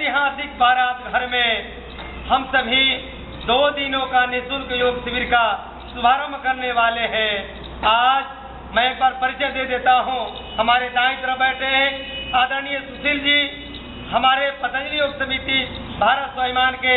ऐतिहासिक बारात घर में हम सभी 2 दिनों का निःशुल्क योग शिविर का शुभारंभ करने वाले हैं। आज मैं एक बार परिचय दे देता हूं। हमारे दाईं तरफ बैठे हैं आदरणीय सुशील जी, हमारे पतंजलि योग समिति भारत स्वाभिमान के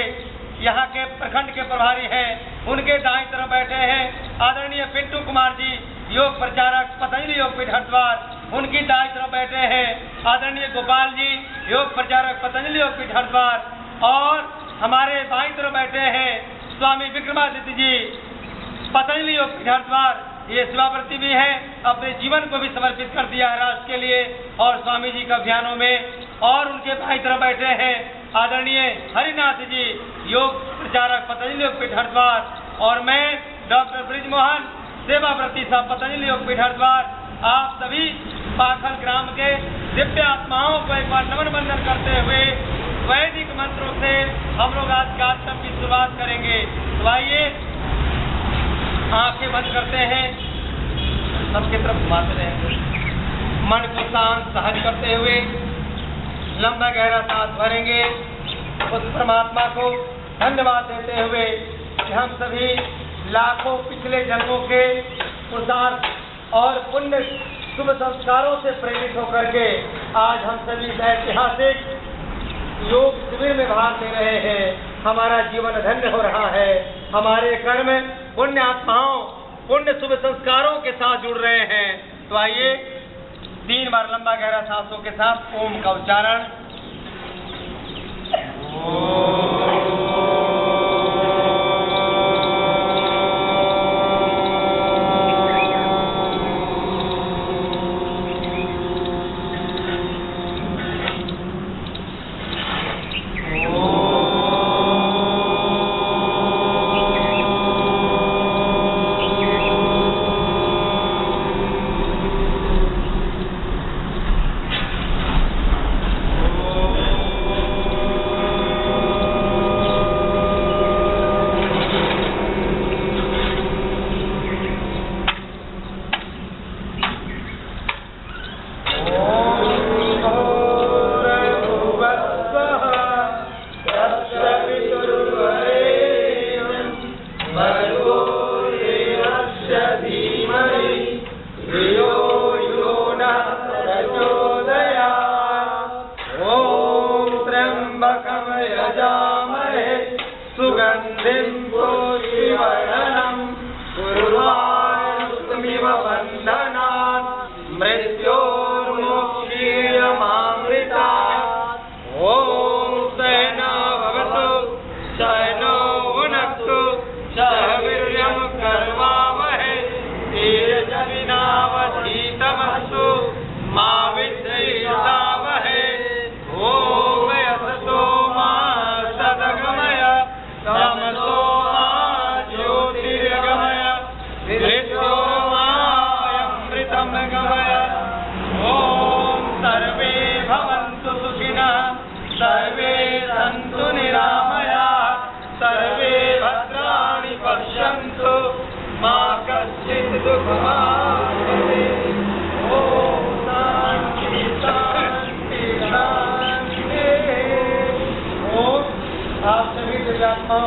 यहाँ के प्रखंड के प्रभारी हैं। उनके दाईं तरफ बैठे हैं आदरणीय पिंटू कुमार जी, योग प्रचारक पतंजलि योग पीठ हरिद्वार। उनकी दाईं तरफ बैठे हैं आदरणीय गोपाल जी, योग प्रचारक पतंजलि योग पीठ हरिद्वार। और हमारे बाईं तरफ बैठे हैं स्वामी विक्रमादित्य जी, पतंजलि योग पीठ हरिद्वार। ये सेवाव्रती भी है, अपने जीवन को भी समर्पित कर दिया है राष्ट्र के लिए और स्वामी जी के अभियानों में। और उनके बाईं तरफ बैठे हैं आदरणीय हरिनाथ जी, योग प्रचारक पतंजलि योग पीठ हरिद्वार। और मैं डॉक्टर ब्रिजमोहन, सेवाव्रती साहब पतंजलि योग पीठ हरिद्वार। आप सभी पाखल ग्राम के दिव्य आत्माओं को एक बार नमन बंदन करते हुए वैदिक मंत्रों से हम लोग आज कार्यक्रम की शुरुआत करेंगे। तो आइए आंखें बंद करते हैं, सबके तरफ घुमाते रहेंगे। मन को शांत सहज करते हुए लंबा गहरा सांस भरेंगे। उस परमात्मा को धन्यवाद देते हुए कि हम सभी लाखों पिछले जन्मों के पुरुषार्थ और पुण्य शुभ संस्कारों से प्रेरित होकर के आज हम सभी ऐतिहासिक योग शिविर में भाग ले रहे हैं। हमारा जीवन धन्य हो रहा है। हमारे कर्म पुण्य आत्माओं, पुण्य शुभ संस्कारों के साथ जुड़ रहे हैं। तो आइए 3 बार लंबा गहरा सांसों के साथ ओम का उच्चारण।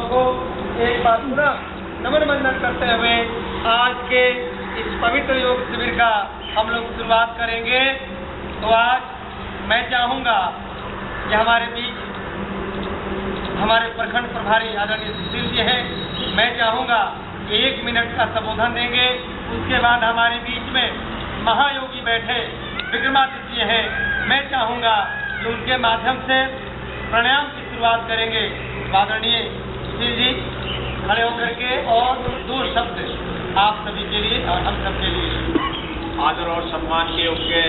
को एक बार पुनः नमन बंदन करते हुए आज के इस पवित्र योग शिविर का हम लोग शुरुआत करेंगे। तो आज मैं चाहूँगा कि हमारे बीच हमारे प्रखंड प्रभारी आदरणीय सुशील जी हैं। मैं चाहूँगा कि 1 मिनट का संबोधन देंगे। उसके बाद हमारे बीच में महायोगी बैठे विक्रमादित्य जी हैं। मैं चाहूँगा कि उनके माध्यम से प्राणायाम की शुरुआत करेंगे। आदरणीय सुशील जी खड़े होकर के और 2 शब्द आप सभी के लिए और हम सब के लिए। आदर और सम्मान के योग्य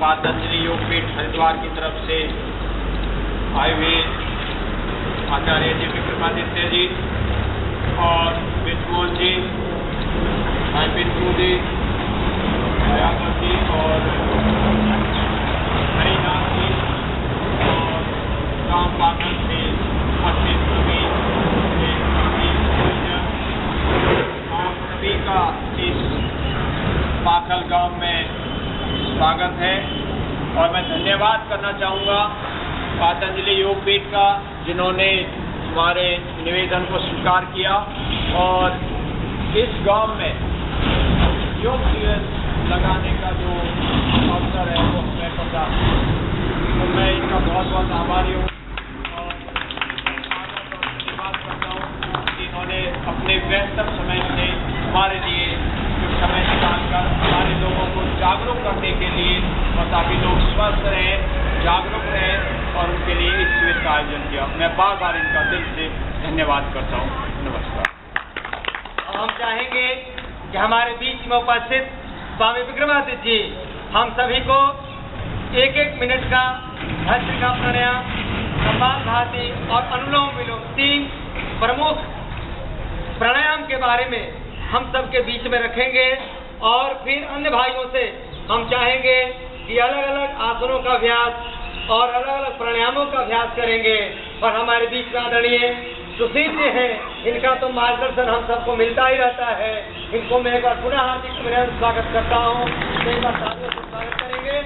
पतंजलि योग पीठ हरिद्वार की तरफ से आए हुए आचार्य जी विक्रमादित्य जी और विष्णुमोहन जी, भाई पिंटू जी, दयाकर जी और हरिनाथ जी और गाँव पाखल से उपस्थित सभी आप सभी का इस पाखल गांव में स्वागत है। और मैं धन्यवाद करना चाहूँगा पतंजलि योगपीठ का, जिन्होंने हमारे निवेदन को स्वीकार किया और इस गांव में योग दिवस लगाने का जो अवसर है वो हमें पता, तो मैं इनका बहुत बहुत आभारी हूँ और धन्यवाद करता हूँ कि इन्होंने अपने व्यस्त समय से हमारे लिए कुछ समय निकालकर हमारे लोगों को जागरूक करने के लिए और ताकि लोग स्वस्थ रहें, जागरूक रहें और उनके लिए इस शिविर का आयोजन किया। मैं बार बार इनका दिल से धन्यवाद करता हूँ। नमस्कार। हम चाहेंगे कि हमारे बीच में उपस्थित स्वामी विक्रमादित्य जी हम सभी को एक एक मिनट का भस्त्रिका प्राणायाम, कपालभाति और अनुलोम विलोम 3 प्रमुख प्राणायाम के बारे में हम सबके बीच में रखेंगे और फिर अन्य भाइयों से हम चाहेंगे कि अलग अलग आसनों का अभ्यास और अलग अलग प्राणायामों का अभ्यास करेंगे। और हमारे बीच में आदरणीय सुशील जी हैं, इनका तो मार्गदर्शन हम सबको मिलता ही रहता है। इनको मैं एक बार पुनः हार्दिक स्वागत करता हूँ। एक बार तालियों से स्वागत करेंगे।